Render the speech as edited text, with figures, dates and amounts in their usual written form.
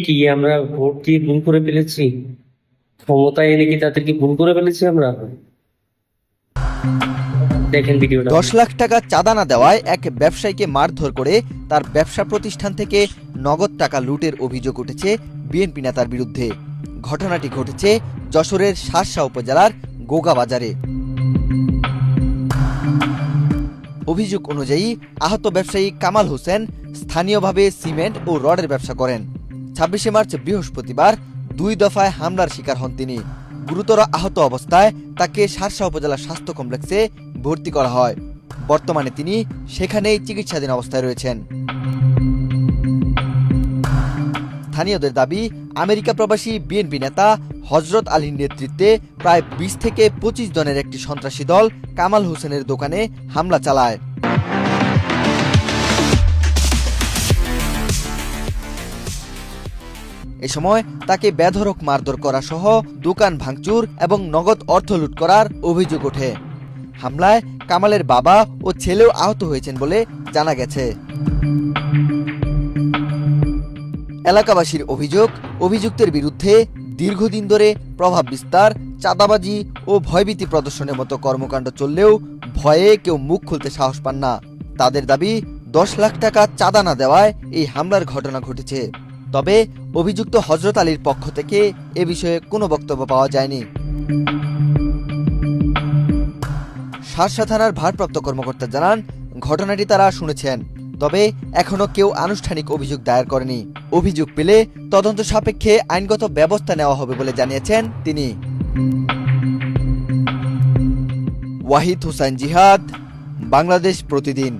কি আমরা ভোট দিয়ে ভুল করে ফেলেছি? ক্ষমতায় এনে কি তাদেরকে ভুল করে ফেলেছি আমরা? দেখেন ভিডিওটা। 10 লাখ টাকা চাঁদা না দেওয়ায় এক ব্যবসায়ীকে মারধর করে তার ব্যবসা প্রতিষ্ঠান থেকে নগদ টাকা লুটের অভিযোগ উঠেছে বিএনপি নেতার বিরুদ্ধে। ঘটনাটি ঘটেছে যশোরের শার্শা উপজেলার গোগা বাজারে। অভিযোগ অনুযায়ী আহত ব্যবসায়ী কামাল হোসেন স্থানীয়ভাবে সিমেন্ট ও রডের ব্যবসা করেন। 26শে মার্চ বৃহস্পতিবার 2 দফায় হামলার শিকার হন তিনি। গুরুতর আহত অবস্থায় তাকে শার্শা উপজেলা স্বাস্থ্য কমপ্লেক্সে ভর্তি করা হয়। বর্তমানে তিনি সেখানেই চিকিৎসাধীন অবস্থায় রয়েছেন। স্থানীয়দের দাবি, আমেরিকা প্রবাসী বিএনপি নেতা হযরত আলীর নেতৃত্বে প্রায় 20 থেকে 25 জনের একটি সন্ত্রাসী দল কামাল হোসেনের দোকানে হামলা চালায়। এ সময় তাকে বেধড়ক মারধর করা সহ দোকান ভাঙচুর এবং নগদ অর্থ লুট করার অভিযোগ ওঠে। হামলায় কামালের বাবা ও ছেলেও আহত হয়েছেন বলে জানা গেছে। এলাকাবাসীর অভিযোগ, অভিযুক্তের বিরুদ্ধে দীর্ঘদিন ধরে প্রভাব বিস্তার, চাঁদাবাজি ও ভয়ভীতি প্রদর্শনের মতো কর্মকাণ্ড চললেও ভয়ে কেউ মুখ খুলতে সাহস পান না। তাদের দাবি, 10 লাখ টাকা চাঁদা না দেওয়ায় এই হামলার ঘটনা ঘটেছে। তবে অভিযুক্ত হযরত আলীর পক্ষ থেকে এ বিষয়ে কোনো বক্তব্য পাওয়া যায়নি। শার্শা থানার ভারপ্রাপ্ত কর্মকর্তা জানান, ঘটনাটি তারা শুনেছেন, তবে এখনো কেউ আনুষ্ঠানিক অভিযোগ দায়ের করেনি। অভিযোগ পেলে তদন্ত সাপেক্ষে আইনগত ব্যবস্থা নেওয়া হবে বলে জানিয়েছেন তিনি। ওয়াহিদ হোসাইন জিহাদ, বাংলাদেশ প্রতিদিন।